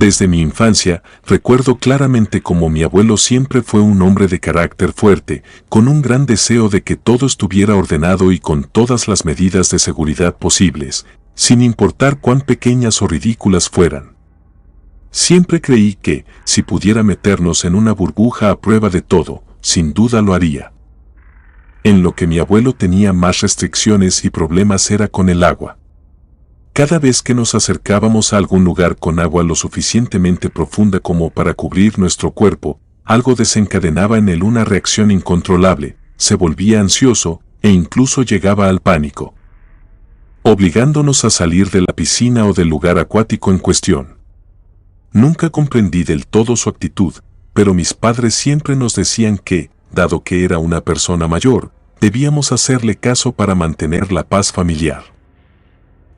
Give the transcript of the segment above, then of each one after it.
Desde mi infancia, recuerdo claramente cómo mi abuelo siempre fue un hombre de carácter fuerte, con un gran deseo de que todo estuviera ordenado y con todas las medidas de seguridad posibles, sin importar cuán pequeñas o ridículas fueran. Siempre creí que, si pudiera meternos en una burbuja a prueba de todo, sin duda lo haría. En lo que mi abuelo tenía más restricciones y problemas era con el agua. Cada vez que nos acercábamos a algún lugar con agua lo suficientemente profunda como para cubrir nuestro cuerpo, algo desencadenaba en él una reacción incontrolable, se volvía ansioso e incluso llegaba al pánico, obligándonos a salir de la piscina o del lugar acuático en cuestión. Nunca comprendí del todo su actitud, pero mis padres siempre nos decían que, dado que era una persona mayor, debíamos hacerle caso para mantener la paz familiar.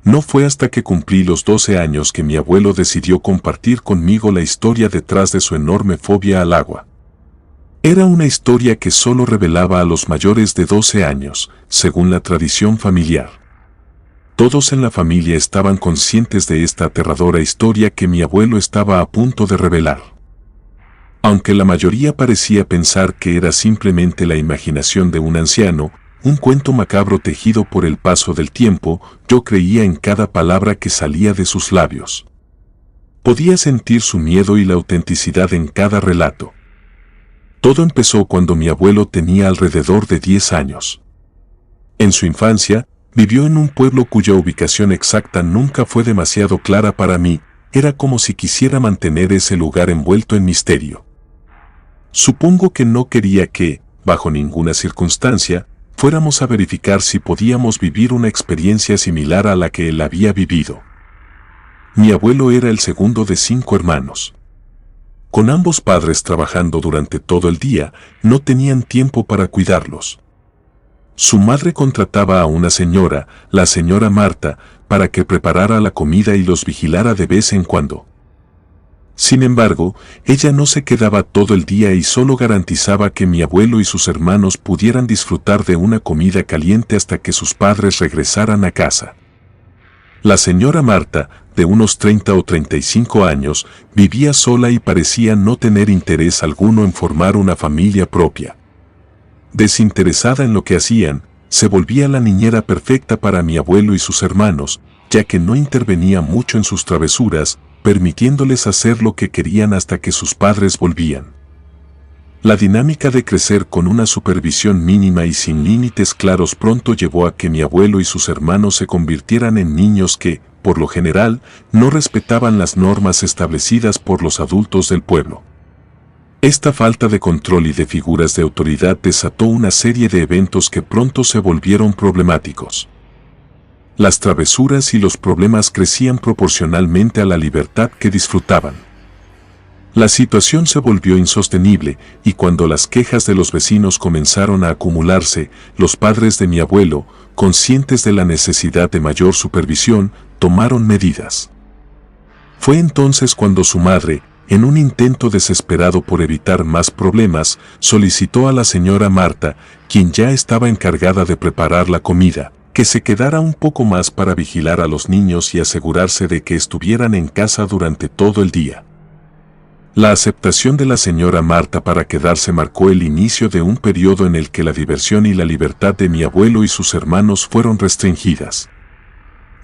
No fue hasta que cumplí los 12 años que mi abuelo decidió compartir conmigo la historia detrás de su enorme fobia al agua. Era una historia que solo revelaba a los mayores de 12 años, según la tradición familiar. Todos en la familia estaban conscientes de esta aterradora historia que mi abuelo estaba a punto de revelar. Aunque la mayoría parecía pensar que era simplemente la imaginación de un anciano, un cuento macabro tejido por el paso del tiempo, yo creía en cada palabra que salía de sus labios. Podía sentir su miedo y la autenticidad en cada relato. Todo empezó cuando mi abuelo tenía alrededor de 10 años. En su infancia, vivió en un pueblo cuya ubicación exacta nunca fue demasiado clara para mí, era como si quisiera mantener ese lugar envuelto en misterio. Supongo que no quería que, bajo ninguna circunstancia, fuéramos a verificar si podíamos vivir una experiencia similar a la que él había vivido. Mi abuelo era el segundo de 5 hermanos. Con ambos padres trabajando durante todo el día, no tenían tiempo para cuidarlos. Su madre contrataba a una señora, la señora Marta, para que preparara la comida y los vigilara de vez en cuando. Sin embargo, ella no se quedaba todo el día y solo garantizaba que mi abuelo y sus hermanos pudieran disfrutar de una comida caliente hasta que sus padres regresaran a casa. La señora Marta, de unos 30 o 35 años, vivía sola y parecía no tener interés alguno en formar una familia propia. Desinteresada en lo que hacían, se volvía la niñera perfecta para mi abuelo y sus hermanos, ya que no intervenía mucho en sus travesuras, permitiéndoles hacer lo que querían hasta que sus padres volvían. La dinámica de crecer con una supervisión mínima y sin límites claros pronto llevó a que mi abuelo y sus hermanos se convirtieran en niños que, por lo general, no respetaban las normas establecidas por los adultos del pueblo. Esta falta de control y de figuras de autoridad desató una serie de eventos que pronto se volvieron problemáticos. Las travesuras y los problemas crecían proporcionalmente a la libertad que disfrutaban. La situación se volvió insostenible y cuando las quejas de los vecinos comenzaron a acumularse, los padres de mi abuelo, conscientes de la necesidad de mayor supervisión, tomaron medidas. Fue entonces cuando su madre, en un intento desesperado por evitar más problemas, solicitó a la señora Marta, quien ya estaba encargada de preparar la comida, que se quedara un poco más para vigilar a los niños y asegurarse de que estuvieran en casa durante todo el día. La aceptación de la señora Marta para quedarse marcó el inicio de un periodo en el que la diversión y la libertad de mi abuelo y sus hermanos fueron restringidas.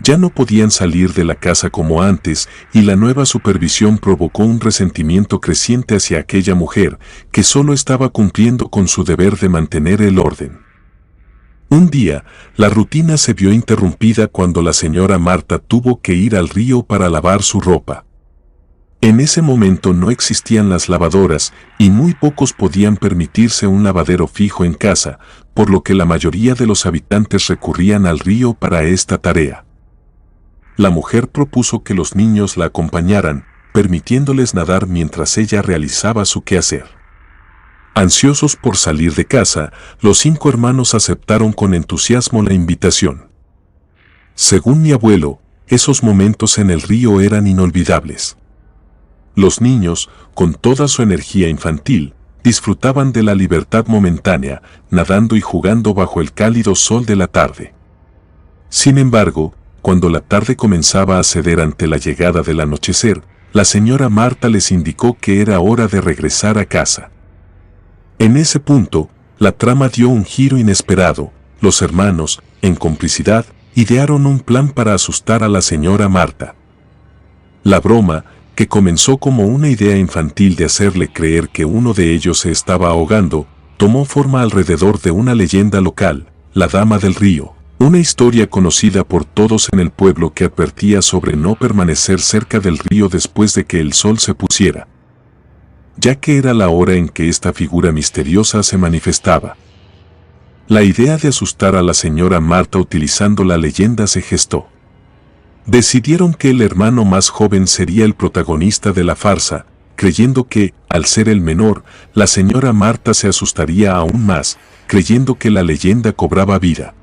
Ya no podían salir de la casa como antes y la nueva supervisión provocó un resentimiento creciente hacia aquella mujer que solo estaba cumpliendo con su deber de mantener el orden. Un día, la rutina se vio interrumpida cuando la señora Marta tuvo que ir al río para lavar su ropa. En ese momento no existían las lavadoras y muy pocos podían permitirse un lavadero fijo en casa, por lo que la mayoría de los habitantes recurrían al río para esta tarea. La mujer propuso que los niños la acompañaran, permitiéndoles nadar mientras ella realizaba su quehacer. Ansiosos por salir de casa, los 5 hermanos aceptaron con entusiasmo la invitación. Según mi abuelo, esos momentos en el río eran inolvidables. Los niños, con toda su energía infantil, disfrutaban de la libertad momentánea, nadando y jugando bajo el cálido sol de la tarde. Sin embargo, cuando la tarde comenzaba a ceder ante la llegada del anochecer, la señora Marta les indicó que era hora de regresar a casa. En ese punto, la trama dio un giro inesperado. Los hermanos, en complicidad, idearon un plan para asustar a la señora Marta. La broma, que comenzó como una idea infantil de hacerle creer que uno de ellos se estaba ahogando, tomó forma alrededor de una leyenda local, la Dama del Río, una historia conocida por todos en el pueblo que advertía sobre no permanecer cerca del río después de que el sol se pusiera, ya que era la hora en que esta figura misteriosa se manifestaba. La idea de asustar a la señora Marta utilizando la leyenda se gestó. Decidieron que el hermano más joven sería el protagonista de la farsa, creyendo que, al ser el menor, la señora Marta se asustaría aún más, creyendo que la leyenda cobraba vida.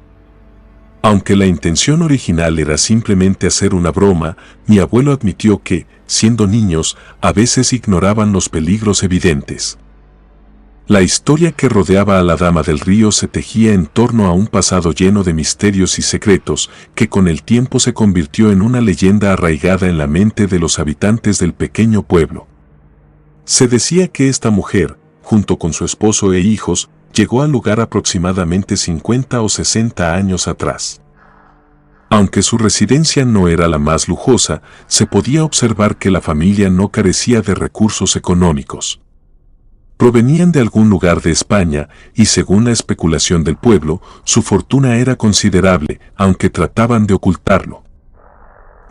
Aunque la intención original era simplemente hacer una broma, mi abuelo admitió que, siendo niños, a veces ignoraban los peligros evidentes. La historia que rodeaba a la Dama del Río se tejía en torno a un pasado lleno de misterios y secretos, que con el tiempo se convirtió en una leyenda arraigada en la mente de los habitantes del pequeño pueblo. Se decía que esta mujer, junto con su esposo e hijos, llegó al lugar aproximadamente 50 o 60 años atrás. Aunque su residencia no era la más lujosa, se podía observar que la familia no carecía de recursos económicos. Provenían de algún lugar de España y, según la especulación del pueblo, su fortuna era considerable, aunque trataban de ocultarlo.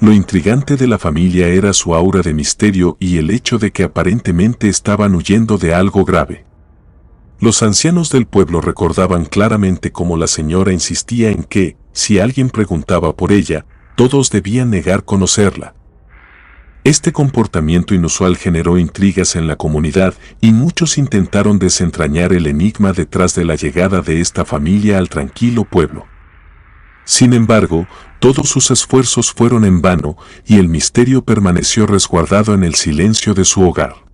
Lo intrigante de la familia era su aura de misterio y el hecho de que aparentemente estaban huyendo de algo grave. Los ancianos del pueblo recordaban claramente cómo la señora insistía en que, si alguien preguntaba por ella, todos debían negar conocerla. Este comportamiento inusual generó intrigas en la comunidad y muchos intentaron desentrañar el enigma detrás de la llegada de esta familia al tranquilo pueblo. Sin embargo, todos sus esfuerzos fueron en vano y el misterio permaneció resguardado en el silencio de su hogar.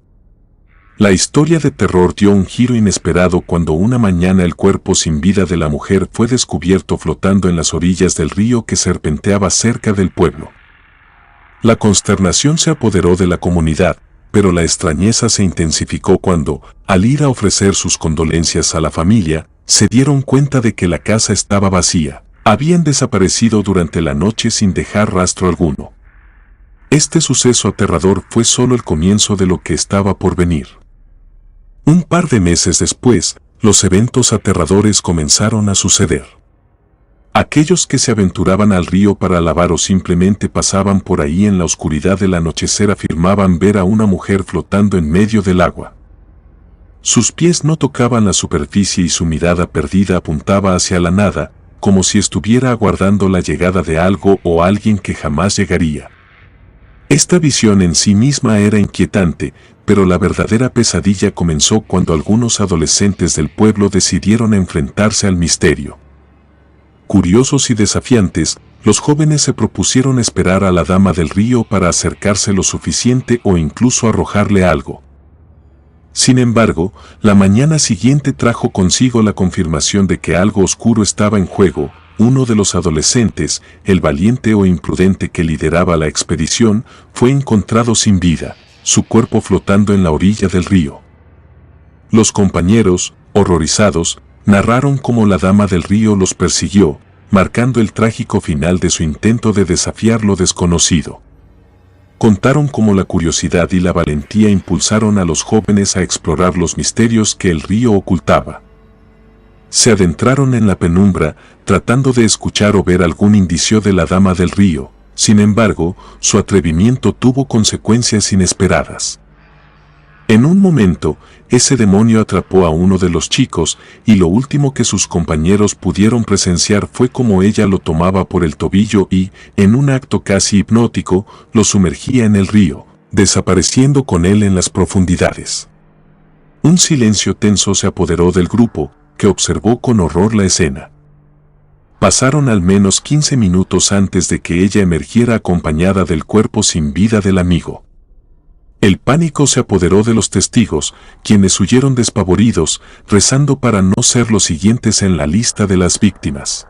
La historia de terror dio un giro inesperado cuando una mañana el cuerpo sin vida de la mujer fue descubierto flotando en las orillas del río que serpenteaba cerca del pueblo. La consternación se apoderó de la comunidad, pero la extrañeza se intensificó cuando, al ir a ofrecer sus condolencias a la familia, se dieron cuenta de que la casa estaba vacía. Habían desaparecido durante la noche sin dejar rastro alguno. Este suceso aterrador fue solo el comienzo de lo que estaba por venir. Un par de meses después, los eventos aterradores comenzaron a suceder. Aquellos que se aventuraban al río para lavar o simplemente pasaban por ahí en la oscuridad del anochecer afirmaban ver a una mujer flotando en medio del agua. Sus pies no tocaban la superficie y su mirada perdida apuntaba hacia la nada, como si estuviera aguardando la llegada de algo o alguien que jamás llegaría. Esta visión en sí misma era inquietante, pero la verdadera pesadilla comenzó cuando algunos adolescentes del pueblo decidieron enfrentarse al misterio. Curiosos y desafiantes, los jóvenes se propusieron esperar a la Dama del Río para acercarse lo suficiente o incluso arrojarle algo. Sin embargo, la mañana siguiente trajo consigo la confirmación de que algo oscuro estaba en juego. Uno de los adolescentes, el valiente o imprudente que lideraba la expedición, fue encontrado sin vida, su cuerpo flotando en la orilla del río. Los compañeros, horrorizados, narraron cómo la Dama del Río los persiguió, marcando el trágico final de su intento de desafiar lo desconocido. Contaron cómo la curiosidad y la valentía impulsaron a los jóvenes a explorar los misterios que el río ocultaba. Se adentraron en la penumbra, tratando de escuchar o ver algún indicio de la Dama del Río. Sin embargo, su atrevimiento tuvo consecuencias inesperadas. En un momento, ese demonio atrapó a uno de los chicos, y lo último que sus compañeros pudieron presenciar fue cómo ella lo tomaba por el tobillo y, en un acto casi hipnótico, lo sumergía en el río, desapareciendo con él en las profundidades. Un silencio tenso se apoderó del grupo, que observó con horror la escena. Pasaron al menos 15 minutos antes de que ella emergiera acompañada del cuerpo sin vida del amigo. El pánico se apoderó de los testigos, quienes huyeron despavoridos, rezando para no ser los siguientes en la lista de las víctimas.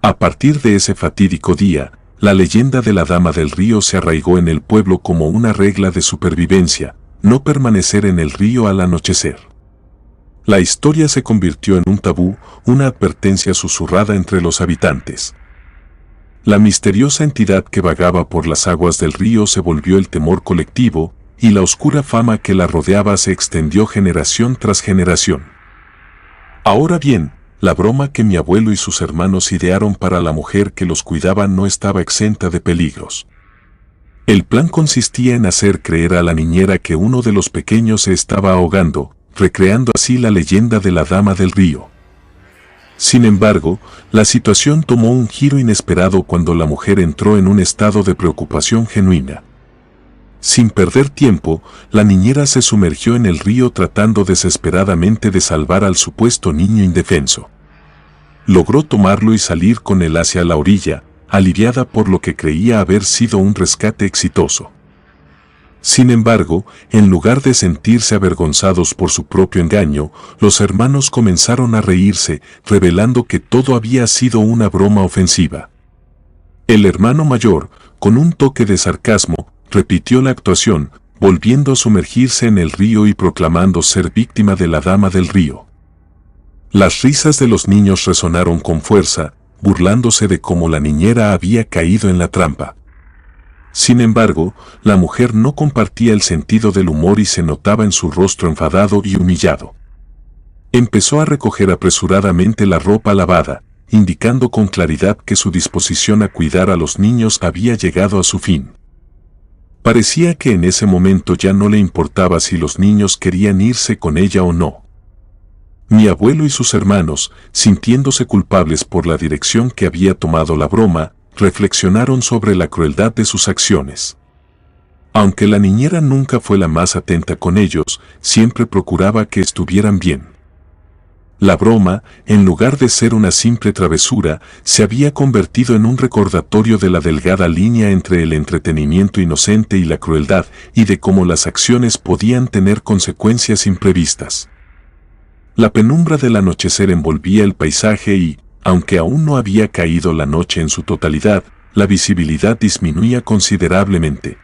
A partir de ese fatídico día, la leyenda de la Dama del Río se arraigó en el pueblo como una regla de supervivencia: no permanecer en el río al anochecer. La historia se convirtió en un tabú, una advertencia susurrada entre los habitantes. La misteriosa entidad que vagaba por las aguas del río se volvió el temor colectivo, y la oscura fama que la rodeaba se extendió generación tras generación. Ahora bien, la broma que mi abuelo y sus hermanos idearon para la mujer que los cuidaba no estaba exenta de peligros. El plan consistía en hacer creer a la niñera que uno de los pequeños se estaba ahogando, recreando así la leyenda de la Dama del Río. Sin embargo, la situación tomó un giro inesperado cuando la mujer entró en un estado de preocupación genuina. Sin perder tiempo, la niñera se sumergió en el río tratando desesperadamente de salvar al supuesto niño indefenso. Logró tomarlo y salir con él hacia la orilla, aliviada por lo que creía haber sido un rescate exitoso. Sin embargo, en lugar de sentirse avergonzados por su propio engaño, los hermanos comenzaron a reírse, revelando que todo había sido una broma ofensiva. El hermano mayor, con un toque de sarcasmo, repitió la actuación, volviendo a sumergirse en el río y proclamando ser víctima de la Dama del Río. Las risas de los niños resonaron con fuerza, burlándose de cómo la niñera había caído en la trampa. Sin embargo, la mujer no compartía el sentido del humor y se notaba en su rostro enfadado y humillado. Empezó a recoger apresuradamente la ropa lavada, indicando con claridad que su disposición a cuidar a los niños había llegado a su fin. Parecía que en ese momento ya no le importaba si los niños querían irse con ella o no. Mi abuelo y sus hermanos, sintiéndose culpables por la dirección que había tomado la broma, reflexionaron sobre la crueldad de sus acciones. Aunque la niñera nunca fue la más atenta con ellos, siempre procuraba que estuvieran bien. La broma, en lugar de ser una simple travesura, se había convertido en un recordatorio de la delgada línea entre el entretenimiento inocente y la crueldad, y de cómo las acciones podían tener consecuencias imprevistas. La penumbra del anochecer envolvía el paisaje y, aunque aún no había caído la noche en su totalidad, la visibilidad disminuía considerablemente.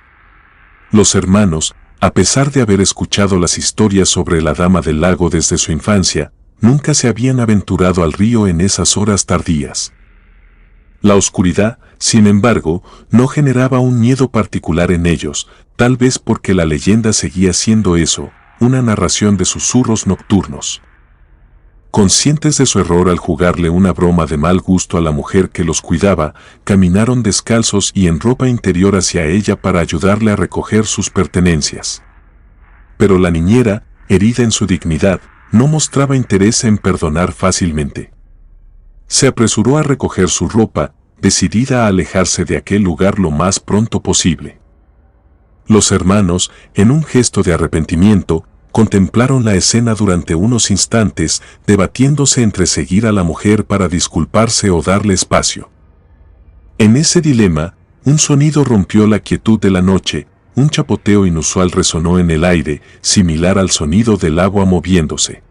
Los hermanos, a pesar de haber escuchado las historias sobre la Dama del Lago desde su infancia, nunca se habían aventurado al río en esas horas tardías. La oscuridad, sin embargo, no generaba un miedo particular en ellos, tal vez porque la leyenda seguía siendo eso, una narración de susurros nocturnos. Conscientes de su error al jugarle una broma de mal gusto a la mujer que los cuidaba, caminaron descalzos y en ropa interior hacia ella para ayudarle a recoger sus pertenencias. Pero la niñera, herida en su dignidad, no mostraba interés en perdonar fácilmente. Se apresuró a recoger su ropa, decidida a alejarse de aquel lugar lo más pronto posible. Los hermanos, en un gesto de arrepentimiento, contemplaron la escena durante unos instantes, debatiéndose entre seguir a la mujer para disculparse o darle espacio. En ese dilema, un sonido rompió la quietud de la noche, un chapoteo inusual resonó en el aire, similar al sonido del agua moviéndose.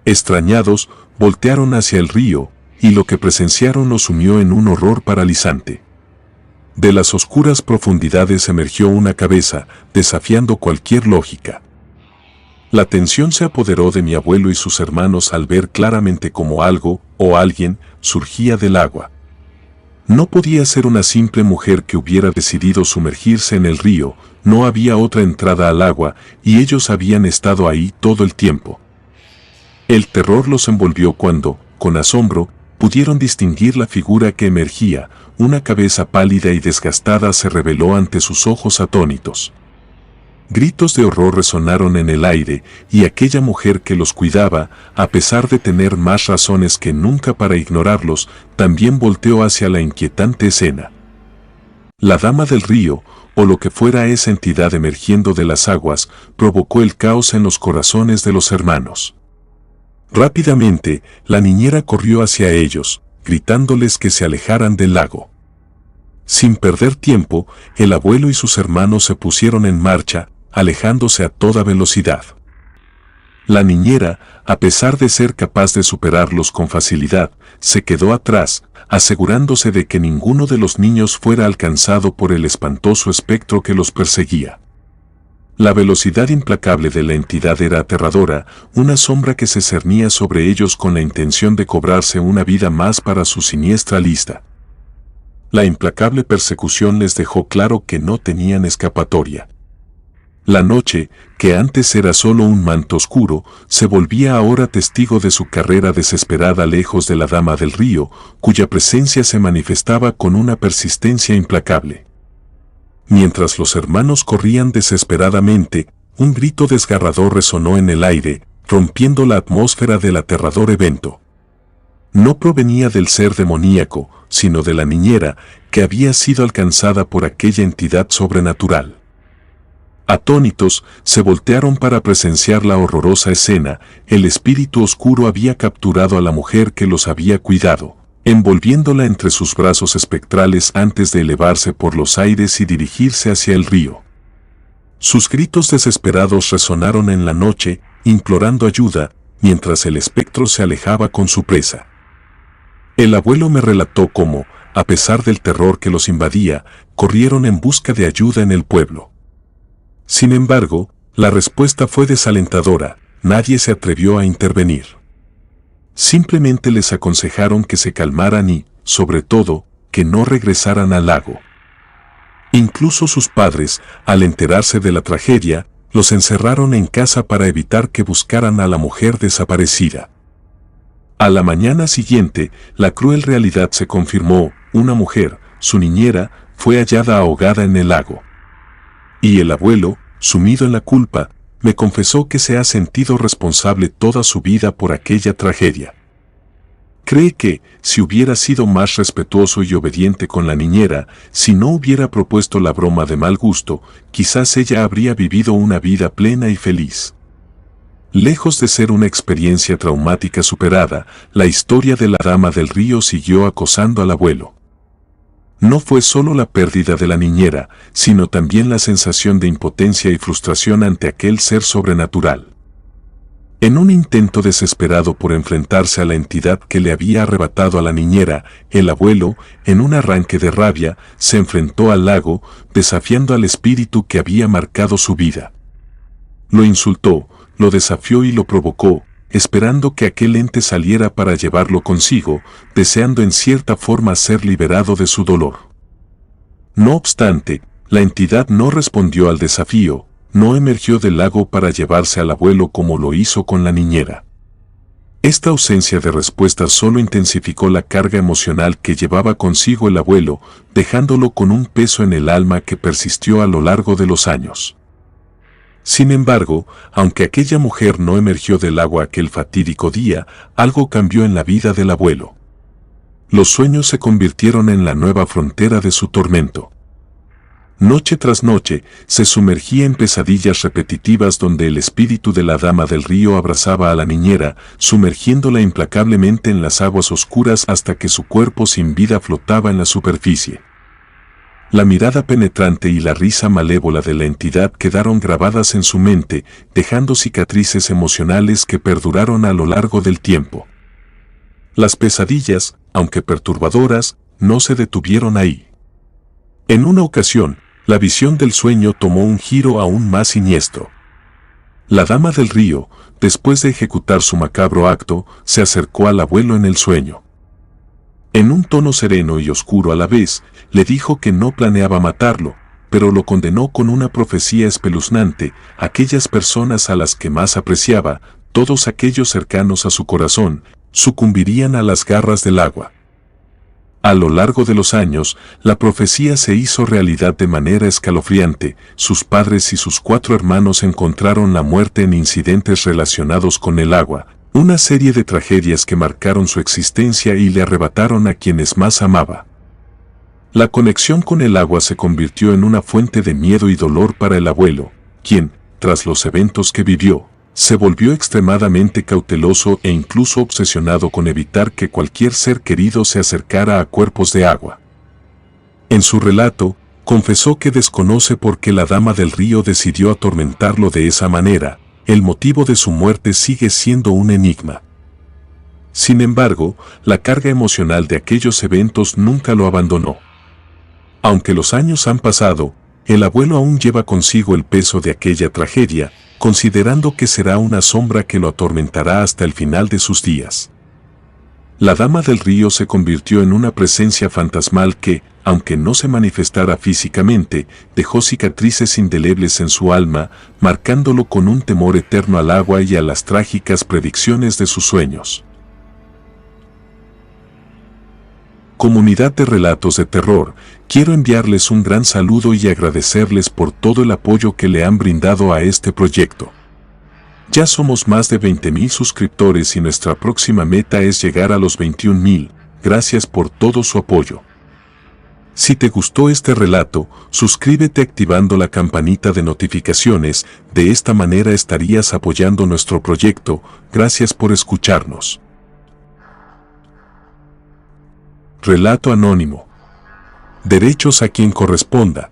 Extrañados, voltearon hacia el río, y lo que presenciaron los sumió en un horror paralizante. De las oscuras profundidades emergió una cabeza, desafiando cualquier lógica. La tensión se apoderó de mi abuelo y sus hermanos al ver claramente cómo algo, o alguien, surgía del agua. No podía ser una simple mujer que hubiera decidido sumergirse en el río, no había otra entrada al agua, y ellos habían estado ahí todo el tiempo. El terror los envolvió cuando, con asombro, pudieron distinguir la figura que emergía, una cabeza pálida y desgastada se reveló ante sus ojos atónitos. Gritos de horror resonaron en el aire, y aquella mujer que los cuidaba, a pesar de tener más razones que nunca para ignorarlos, también volteó hacia la inquietante escena. La Dama del Río, o lo que fuera esa entidad emergiendo de las aguas, provocó el caos en los corazones de los hermanos. Rápidamente, la niñera corrió hacia ellos, gritándoles que se alejaran del lago. Sin perder tiempo, el abuelo y sus hermanos se pusieron en marcha, alejándose a toda velocidad. La niñera, a pesar de ser capaz de superarlos con facilidad, se quedó atrás, asegurándose de que ninguno de los niños fuera alcanzado por el espantoso espectro que los perseguía. La velocidad implacable de la entidad era aterradora, una sombra que se cernía sobre ellos con la intención de cobrarse una vida más para su siniestra lista. La implacable persecución les dejó claro que no tenían escapatoria. La noche, que antes era solo un manto oscuro, se volvía ahora testigo de su carrera desesperada lejos de la Dama del Río, cuya presencia se manifestaba con una persistencia implacable. Mientras los hermanos corrían desesperadamente, un grito desgarrador resonó en el aire, rompiendo la atmósfera del aterrador evento. No provenía del ser demoníaco, sino de la niñera, que había sido alcanzada por aquella entidad sobrenatural. Atónitos, se voltearon para presenciar la horrorosa escena. El espíritu oscuro había capturado a la mujer que los había cuidado, envolviéndola entre sus brazos espectrales antes de elevarse por los aires y dirigirse hacia el río. Sus gritos desesperados resonaron en la noche, implorando ayuda, mientras el espectro se alejaba con su presa. El abuelo me relató cómo, a pesar del terror que los invadía, corrieron en busca de ayuda en el pueblo. Sin embargo, la respuesta fue desalentadora, nadie se atrevió a intervenir. Simplemente les aconsejaron que se calmaran y, sobre todo, que no regresaran al lago. Incluso sus padres, al enterarse de la tragedia, los encerraron en casa para evitar que buscaran a la mujer desaparecida. A la mañana siguiente, la cruel realidad se confirmó: una mujer, su niñera, fue hallada ahogada en el lago. Y el abuelo, sumido en la culpa, me confesó que se ha sentido responsable toda su vida por aquella tragedia. Cree que, si hubiera sido más respetuoso y obediente con la niñera, si no hubiera propuesto la broma de mal gusto, quizás ella habría vivido una vida plena y feliz. Lejos de ser una experiencia traumática superada, la historia de la Dama del Río siguió acosando al abuelo. No fue solo la pérdida de la niñera, sino también la sensación de impotencia y frustración ante aquel ser sobrenatural. En un intento desesperado por enfrentarse a la entidad que le había arrebatado a la niñera, el abuelo, en un arranque de rabia, se enfrentó al lago, desafiando al espíritu que había marcado su vida. Lo insultó, lo desafió y lo provocó, esperando que aquel ente saliera para llevarlo consigo, deseando en cierta forma ser liberado de su dolor. No obstante, la entidad no respondió al desafío, no emergió del lago para llevarse al abuelo como lo hizo con la niñera. Esta ausencia de respuesta solo intensificó la carga emocional que llevaba consigo el abuelo, dejándolo con un peso en el alma que persistió a lo largo de los años. Sin embargo, aunque aquella mujer no emergió del agua aquel fatídico día, algo cambió en la vida del abuelo. Los sueños se convirtieron en la nueva frontera de su tormento. Noche tras noche, se sumergía en pesadillas repetitivas donde el espíritu de la Dama del Río abrazaba a la niñera, sumergiéndola implacablemente en las aguas oscuras hasta que su cuerpo sin vida flotaba en la superficie. La mirada penetrante y la risa malévola de la entidad quedaron grabadas en su mente, dejando cicatrices emocionales que perduraron a lo largo del tiempo. Las pesadillas, aunque perturbadoras, no se detuvieron ahí. En una ocasión, la visión del sueño tomó un giro aún más siniestro. La Dama del Río, después de ejecutar su macabro acto, se acercó al abuelo en el sueño. En un tono sereno y oscuro a la vez, le dijo que no planeaba matarlo, pero lo condenó con una profecía espeluznante: aquellas personas a las que más apreciaba, todos aquellos cercanos a su corazón, sucumbirían a las garras del agua. A lo largo de los años, la profecía se hizo realidad de manera escalofriante. Sus padres y sus 4 hermanos encontraron la muerte en incidentes relacionados con el agua, una serie de tragedias que marcaron su existencia y le arrebataron a quienes más amaba. La conexión con el agua se convirtió en una fuente de miedo y dolor para el abuelo, quien, tras los eventos que vivió, se volvió extremadamente cauteloso e incluso obsesionado con evitar que cualquier ser querido se acercara a cuerpos de agua. En su relato, confesó que desconoce por qué la Dama del Río decidió atormentarlo de esa manera. El motivo de su muerte sigue siendo un enigma. Sin embargo, la carga emocional de aquellos eventos nunca lo abandonó. Aunque los años han pasado, el abuelo aún lleva consigo el peso de aquella tragedia, considerando que será una sombra que lo atormentará hasta el final de sus días. La dama del río se convirtió en una presencia fantasmal que, aunque no se manifestara físicamente, dejó cicatrices indelebles en su alma, marcándolo con un temor eterno al agua y a las trágicas predicciones de sus sueños. Comunidad de relatos de terror, quiero enviarles un gran saludo y agradecerles por todo el apoyo que le han brindado a este proyecto. Ya somos más de 20,000 suscriptores y nuestra próxima meta es llegar a los 21,000. Gracias por todo su apoyo. Si te gustó este relato, suscríbete activando la campanita de notificaciones, de esta manera estarías apoyando nuestro proyecto. Gracias por escucharnos. Relato anónimo. Derechos a quien corresponda.